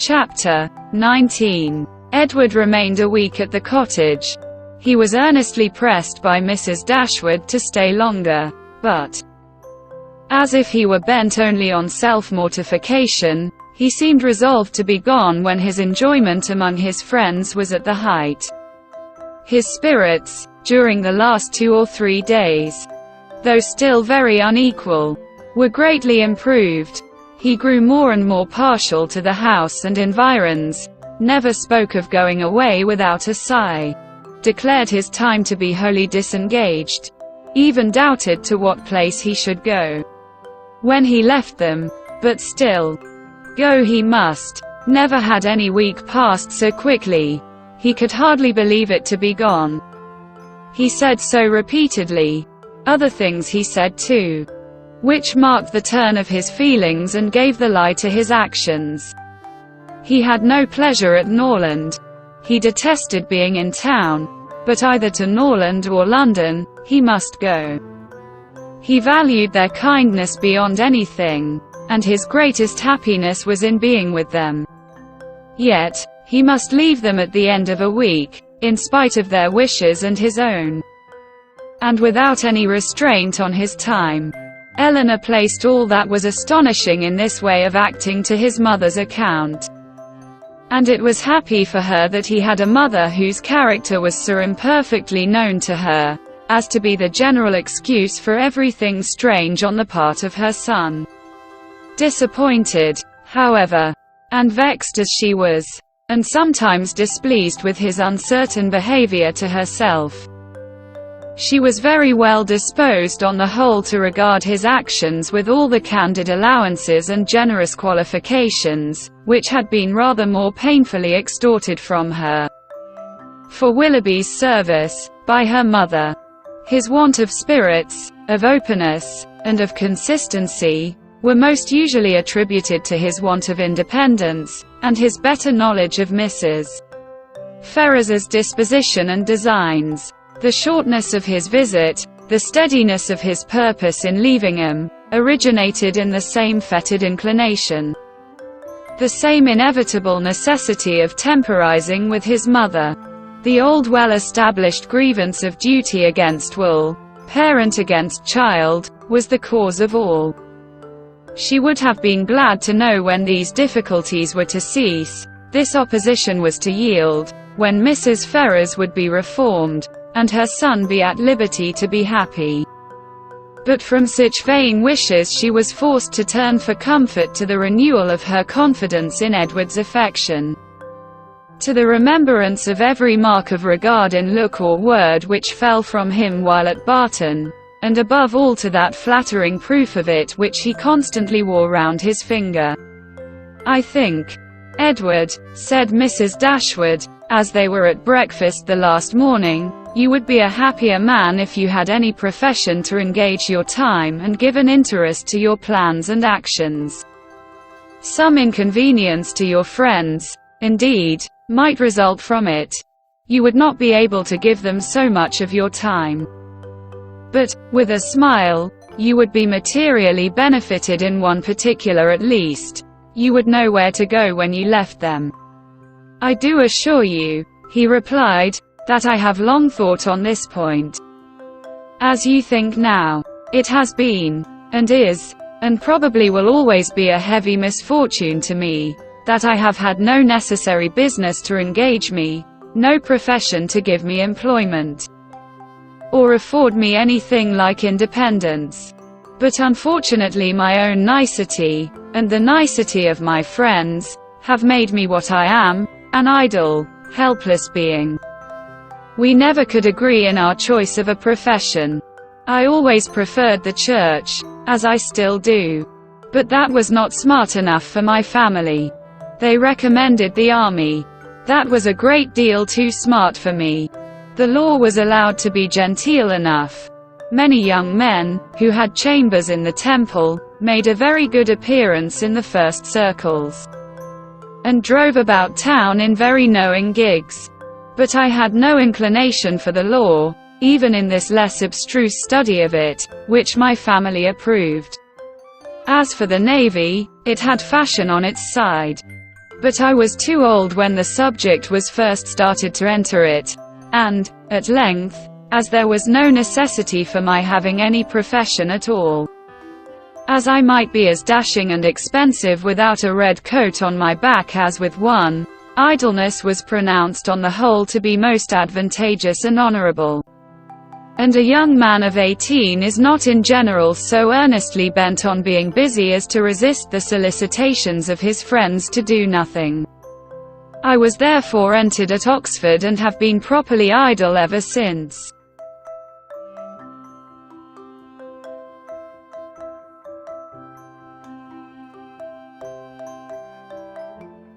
Chapter 19. Edward remained a week at the cottage. He was earnestly pressed by Mrs. Dashwood to stay longer, but, as if he were bent only on self-mortification, he seemed resolved to be gone when his enjoyment among his friends was at the height. His spirits, during the last 2 or 3 days, though still very unequal, were greatly improved. He grew more and more partial to the house and environs, never spoke of going away without a sigh, declared his time to be wholly disengaged, even doubted to what place he should go when he left them, but still, go he must. Never had any week passed so quickly. He could hardly believe it to be gone. He said so repeatedly. Other things he said too, which marked the turn of his feelings and gave the lie to his actions. He had no pleasure at Norland. He detested being in town, but either to Norland or London, he must go. He valued their kindness beyond anything, and his greatest happiness was in being with them. Yet, he must leave them at the end of a week, in spite of their wishes and his own, and without any restraint on his time. Eleanor placed all that was astonishing in this way of acting to his mother's account, and it was happy for her that he had a mother whose character was so imperfectly known to her, as to be the general excuse for everything strange on the part of her son. Disappointed, however, and vexed as she was, and sometimes displeased with his uncertain behavior to herself, she was very well disposed on the whole to regard his actions with all the candid allowances and generous qualifications, which had been rather more painfully extorted from her for Willoughby's service, by her mother. His want of spirits, of openness, and of consistency, were most usually attributed to his want of independence, and his better knowledge of Mrs. Ferrars's disposition and designs. The shortness of his visit, the steadiness of his purpose in leaving him, originated in the same fetid inclination, the same inevitable necessity of temporizing with his mother. The old well-established grievance of duty against will, parent against child, was the cause of all. She would have been glad to know when these difficulties were to cease, this opposition was to yield, when Mrs. Ferrars would be reformed, and her son be at liberty to be happy. But from such vain wishes she was forced to turn for comfort to the renewal of her confidence in Edward's affection, to the remembrance of every mark of regard in look or word which fell from him while at Barton, and above all to that flattering proof of it which he constantly wore round his finger. "I think, Edward," said Mrs. Dashwood, as they were at breakfast the last morning, "you would be a happier man if you had any profession to engage your time and give an interest to your plans and actions. Some inconvenience to your friends, indeed, might result from it. You would not be able to give them so much of your time. But, with a smile, you would be materially benefited in one particular at least. You would know where to go when you left them." "I do assure you," he replied, "that I have long thought on this point. As you think now, it has been, and is, and probably will always be a heavy misfortune to me, that I have had no necessary business to engage me, no profession to give me employment, or afford me anything like independence. But unfortunately my own nicety, and the nicety of my friends, have made me what I am, an idle, helpless being. We never could agree in our choice of a profession. I always preferred the church, as I still do. But that was not smart enough for my family. They recommended the army. That was a great deal too smart for me. The law was allowed to be genteel enough. Many young men, who had chambers in the Temple, made a very good appearance in the first circles, and drove about town in very knowing gigs. But I had no inclination for the law, even in this less abstruse study of it, which my family approved. As for the navy, it had fashion on its side. But I was too old when the subject was first started to enter it, and, at length, as there was no necessity for my having any profession at all, as I might be as dashing and expensive without a red coat on my back as with one, idleness was pronounced on the whole to be most advantageous and honorable. And a young man of 18 is not in general so earnestly bent on being busy as to resist the solicitations of his friends to do nothing. I was therefore entered at Oxford and have been properly idle ever since.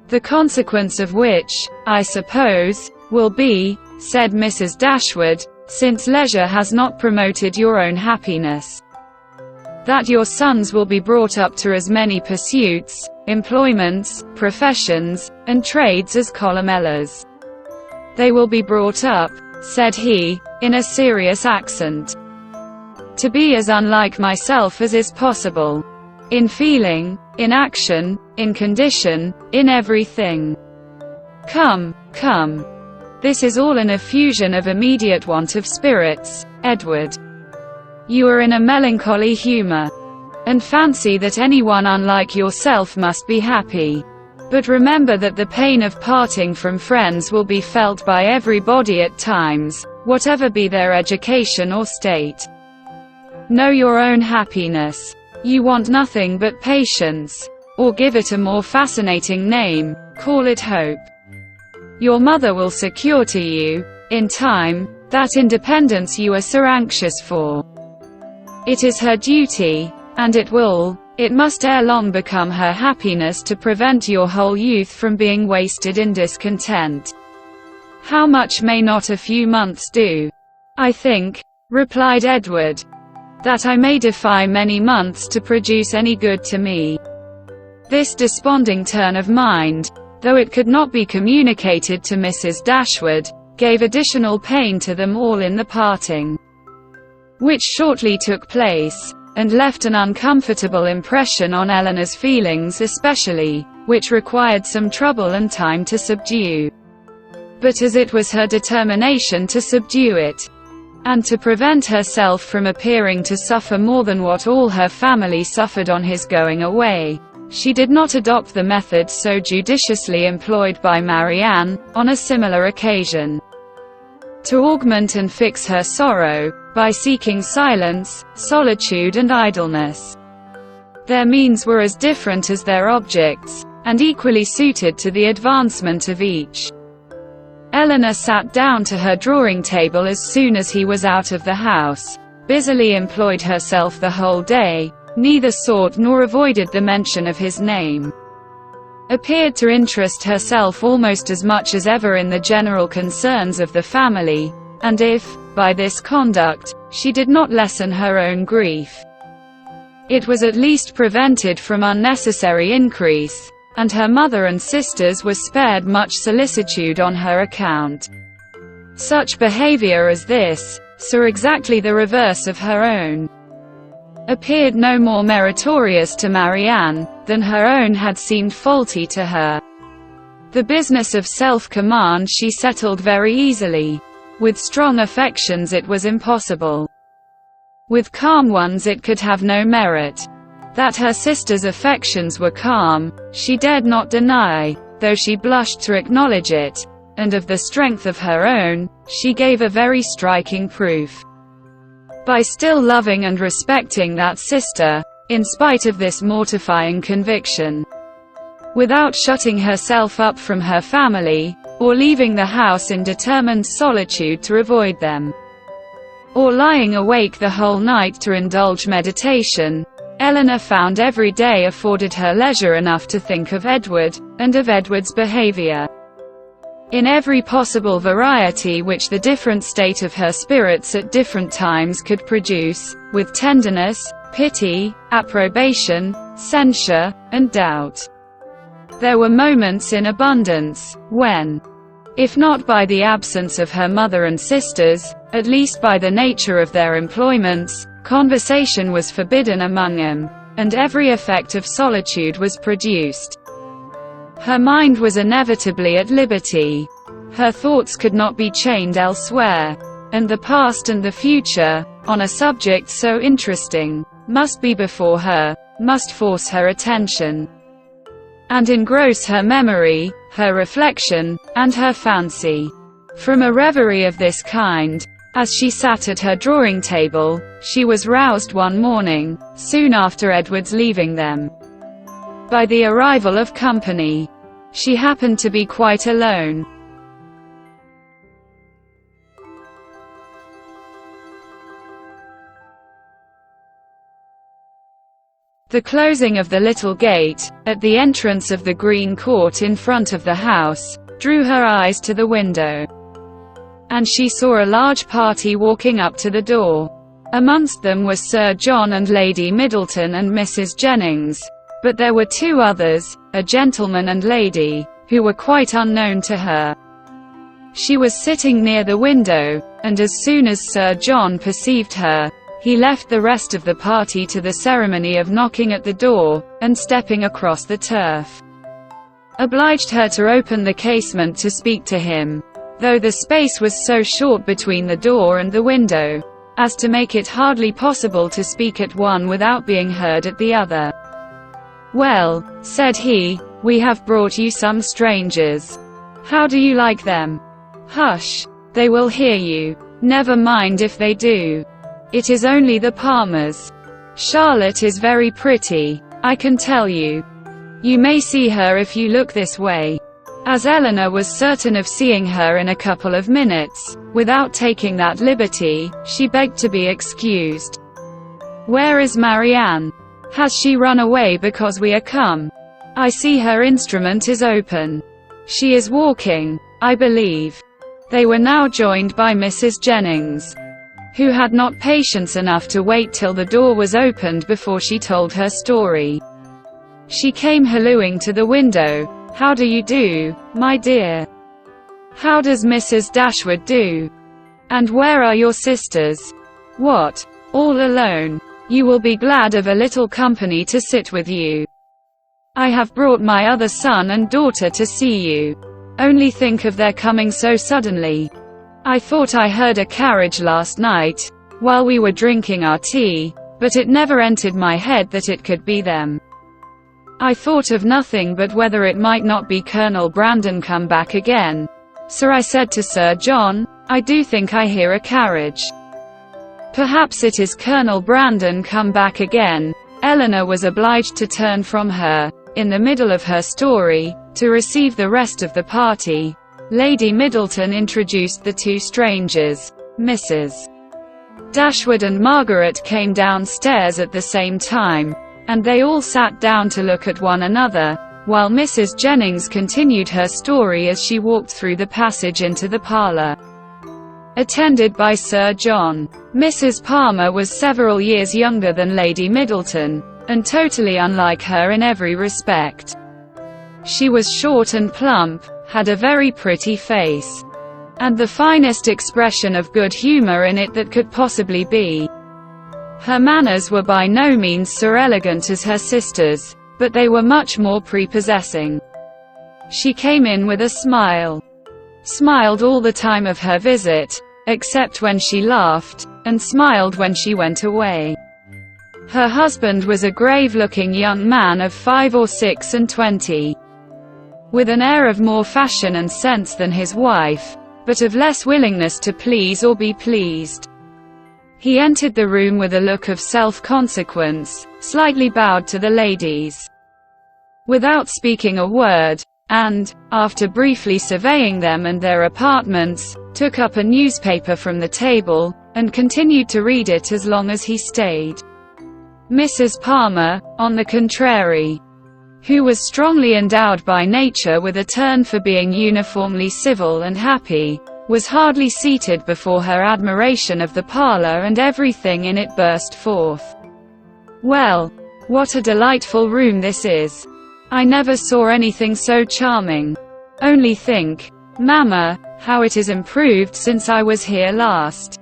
The consequence of which, I suppose, will be, said Mrs. Dashwood, since leisure has not promoted your own happiness, that your sons will be brought up to as many pursuits, employments, professions, and trades as Columella's. They will be brought up, said he, in a serious accent, to be as unlike myself as is possible. In feeling, in action, in condition, in everything. Come, come. This is all an effusion of immediate want of spirits, Edward. You are in a melancholy humor, and fancy that anyone unlike yourself must be happy. But remember that the pain of parting from friends will be felt by everybody at times, whatever be their education or state. Know your own happiness. You want nothing but patience, or give it a more fascinating name, call it hope. Your mother will secure to you, in time, that independence you are so anxious for. It is her duty, and it must ere long become her happiness to prevent your whole youth from being wasted in discontent. How much may not a few months do? I think, replied Edward, that I may defy many months to produce any good to me. This desponding turn of mind, though it could not be communicated to Mrs. Dashwood, gave additional pain to them all in the parting, which shortly took place, and left an uncomfortable impression on Eleanor's feelings especially, which required some trouble and time to subdue. But as it was her determination to subdue it, and to prevent herself from appearing to suffer more than what all her family suffered on his going away, she did not adopt the method so judiciously employed by Marianne, on a similar occasion, to augment and fix her sorrow, by seeking silence, solitude and idleness. Their means were as different as their objects, and equally suited to the advancement of each. Eleanor sat down to her drawing table as soon as he was out of the house, busily employed herself the whole day, neither sought nor avoided the mention of his name, appeared to interest herself almost as much as ever in the general concerns of the family, and if, by this conduct, she did not lessen her own grief, it was at least prevented from unnecessary increase, and her mother and sisters were spared much solicitude on her account. Such behavior as this, so exactly the reverse of her own, appeared no more meritorious to Marianne, than her own had seemed faulty to her. The business of self-command she settled very easily. With strong affections it was impossible. With calm ones it could have no merit. That her sister's affections were calm, she dared not deny, though she blushed to acknowledge it, and of the strength of her own, she gave a very striking proof, by still loving and respecting that sister, in spite of this mortifying conviction, without shutting herself up from her family, or leaving the house in determined solitude to avoid them, or lying awake the whole night to indulge meditation. Eleanor found every day afforded her leisure enough to think of Edward, and of Edward's behavior, in every possible variety which the different state of her spirits at different times could produce, with tenderness, pity, approbation, censure, and doubt. There were moments in abundance, when, if not by the absence of her mother and sisters, at least by the nature of their employments, conversation was forbidden among them, and every effect of solitude was produced. Her mind was inevitably at liberty. Her thoughts could not be chained elsewhere. And the past and the future, on a subject so interesting, must be before her, must force her attention, and engross her memory, her reflection, and her fancy. From a reverie of this kind, as she sat at her drawing table, she was roused one morning, soon after Edward's leaving them, by the arrival of company. She happened to be quite alone. The closing of the little gate, at the entrance of the green court in front of the house, drew her eyes to the window, and she saw a large party walking up to the door. Amongst them was Sir John and Lady Middleton and Mrs. Jennings, but there were two others, a gentleman and lady, who were quite unknown to her. She was sitting near the window, and as soon as Sir John perceived her, he left the rest of the party to the ceremony of knocking at the door, and stepping across the turf, obliged her to open the casement to speak to him, though the space was so short between the door and the window, as to make it hardly possible to speak at one without being heard at the other. "Well," said he, "we have brought you some strangers. How do you like them?" "Hush! They will hear you." "Never mind if they do. It is only the Palmers. Charlotte is very pretty, I can tell you. You may see her if you look this way." As Eleanor was certain of seeing her in a couple of minutes, without taking that liberty, she begged to be excused. "Where is Marianne? Has she run away because we are come? I see her instrument is open. She is walking, I believe." They were now joined by Mrs. Jennings, who had not patience enough to wait till the door was opened before she told her story. She came hallooing to the window. "How do you do, my dear? How does Mrs. Dashwood do? And where are your sisters? What, all alone? You will be glad of a little company to sit with you. I have brought my other son and daughter to see you. Only think of their coming so suddenly. I thought I heard a carriage last night, while we were drinking our tea, but it never entered my head that it could be them. I thought of nothing but whether it might not be Colonel Brandon come back again. So I said to Sir John, I do think I hear a carriage. Perhaps it is Colonel Brandon come back again." Eleanor was obliged to turn from her, in the middle of her story, to receive the rest of the party. Lady Middleton introduced the two strangers. Mrs. Dashwood and Margaret came downstairs at the same time, and they all sat down to look at one another, while Mrs. Jennings continued her story as she walked through the passage into the parlour, attended by Sir John. Mrs. Palmer was several years younger than Lady Middleton, and totally unlike her in every respect. She was short and plump, had a very pretty face, and the finest expression of good humour in it that could possibly be. Her manners were by no means so elegant as her sister's, but they were much more prepossessing. She came in with a smile. Smiled all the time of her visit, except when she laughed, and smiled when she went away. Her husband was a grave-looking young man of 5 or 26, with an air of more fashion and sense than his wife, but of less willingness to please or be pleased. He entered the room with a look of self-consequence, slightly bowed to the ladies, without speaking a word, and, after briefly surveying them and their apartments, took up a newspaper from the table, and continued to read it as long as he stayed. Mrs. Palmer, on the contrary, who was strongly endowed by nature with a turn for being uniformly civil and happy, was hardly seated before her admiration of the parlour and everything in it burst forth. "Well, what a delightful room this is! I never saw anything so charming. Only think, Mamma, how it is improved since I was here last.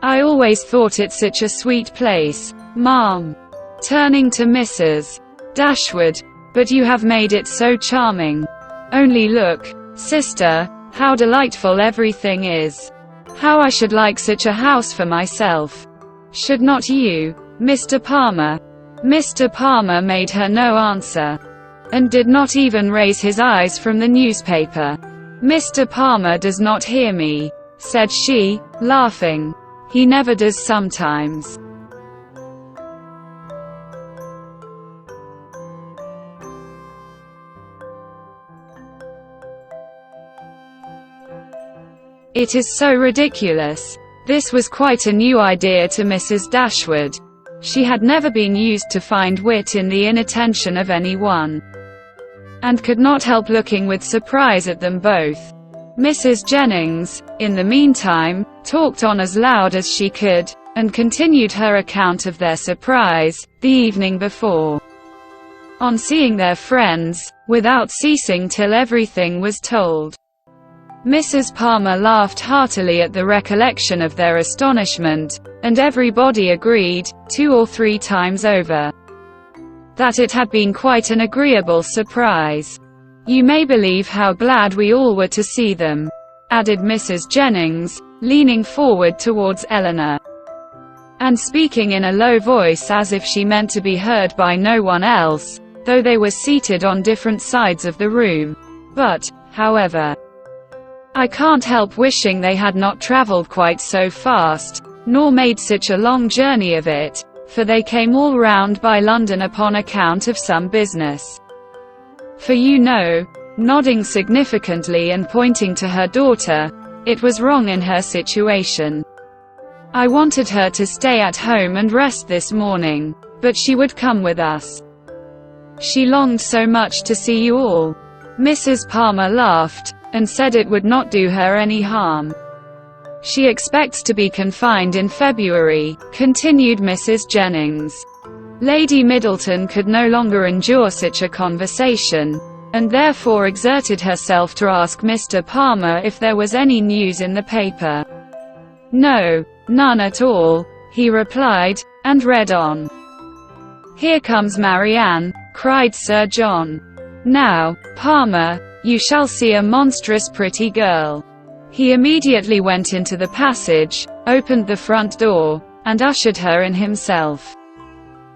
I always thought it such a sweet place, Ma'am." Turning to Mrs. Dashwood, But you have made it so charming. Only look, sister, how delightful everything is. How I should like such a house for myself. Should not you, Mr. Palmer?" Mr. Palmer made her no answer, and did not even raise his eyes from the newspaper. "Mr. Palmer does not hear me," said she, laughing. "He never does sometimes." It is so ridiculous. This was quite a new idea to Mrs. Dashwood. She had never been used to find wit in the inattention of anyone, and could not help looking with surprise at them both. Mrs. Jennings, in the meantime, talked on as loud as she could, and continued her account of their surprise, the evening before, on seeing their friends, without ceasing till everything was told. Mrs. Palmer laughed heartily at the recollection of their astonishment, and everybody agreed, 2 or 3 times over, that it had been quite an agreeable surprise. "You may believe how glad we all were to see them," added Mrs. Jennings, leaning forward towards Eleanor, and speaking in a low voice as if she meant to be heard by no one else, though they were seated on different sides of the room. "But, however, I can't help wishing they had not traveled quite so fast, nor made such a long journey of it, for they came all round by London upon account of some business. For you know," nodding significantly and pointing to her daughter, "it was wrong in her situation. I wanted her to stay at home and rest this morning, but she would come with us. She longed so much to see you all." Mrs. Palmer laughed, and said it would not do her any harm. "She expects to be confined in February," continued Mrs. Jennings. Lady Middleton could no longer endure such a conversation, and therefore exerted herself to ask Mr. Palmer if there was any news in the paper. "No, none at all," he replied, and read on. "Here comes Marianne," cried Sir John. "Now, Palmer, you shall see a monstrous pretty girl." He immediately went into the passage, opened the front door, and ushered her in himself.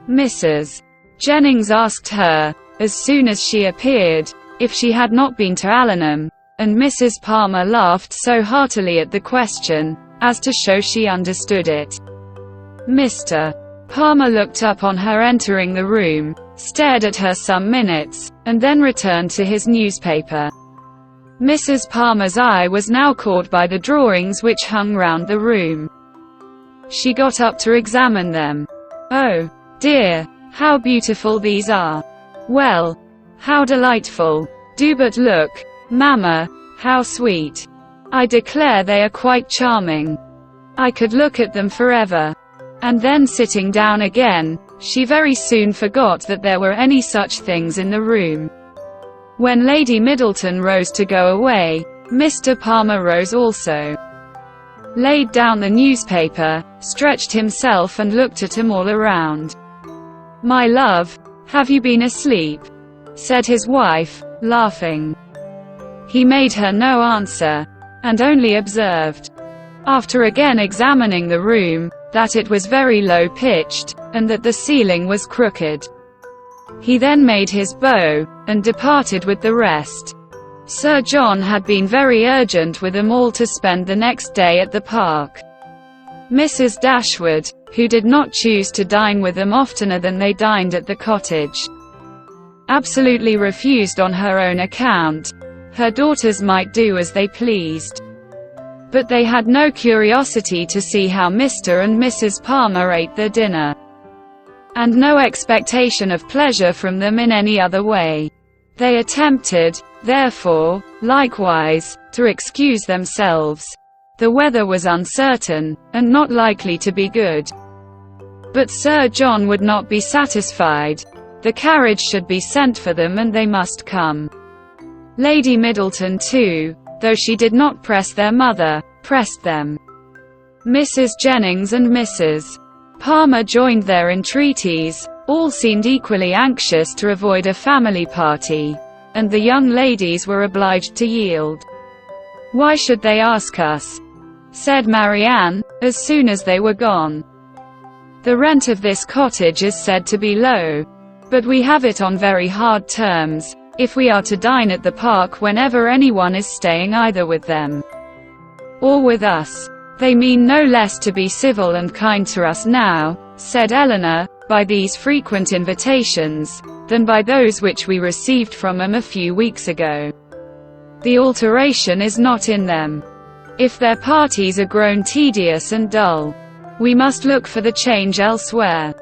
Mrs. Jennings asked her, as soon as she appeared, if she had not been to Allenham, and Mrs. Palmer laughed so heartily at the question, as to show she understood it. Mr. Palmer looked up on her entering the room, stared at her some minutes, and then returned to his newspaper. Mrs. Palmer's eye was now caught by the drawings which hung round the room. She got up to examine them. "Oh, dear, how beautiful these are! Well, how delightful! Do but look, Mamma, how sweet! I declare they are quite charming. I could look at them forever." And then sitting down again, she very soon forgot that there were any such things in the room. When Lady Middleton rose to go away, Mr. Palmer rose also, laid down the newspaper, stretched himself and looked at them all around. "My love, have you been asleep?" said his wife, laughing. He made her no answer, and only observed, after again examining the room, that it was very low-pitched, and that the ceiling was crooked. He then made his bow, and departed with the rest. Sir John had been very urgent with them all to spend the next day at the park. Mrs. Dashwood, who did not choose to dine with them oftener than they dined at the cottage, absolutely refused on her own account. Her daughters might do as they pleased, but they had no curiosity to see how Mr. and Mrs. Palmer ate their dinner, and no expectation of pleasure from them in any other way. They attempted, therefore, likewise, to excuse themselves. The weather was uncertain, and not likely to be good. But Sir John would not be satisfied. The carriage should be sent for them and they must come. Lady Middleton too, though she did not press their mother, pressed them. Mrs. Jennings and Mrs. Palmer joined their entreaties, All seemed equally anxious to avoid a family party, and the young ladies were obliged to yield. "Why should they ask us?" said Marianne, as soon as they were gone. "The rent of this cottage is said to be low, but we have it on very hard terms, if we are to dine at the park whenever anyone is staying either with them or with us. They mean no less to be civil and kind to us now," said Eleanor, "by these frequent invitations, than by those which we received from them a few weeks ago. The alteration is not in them. If their parties are grown tedious and dull, we must look for the change elsewhere."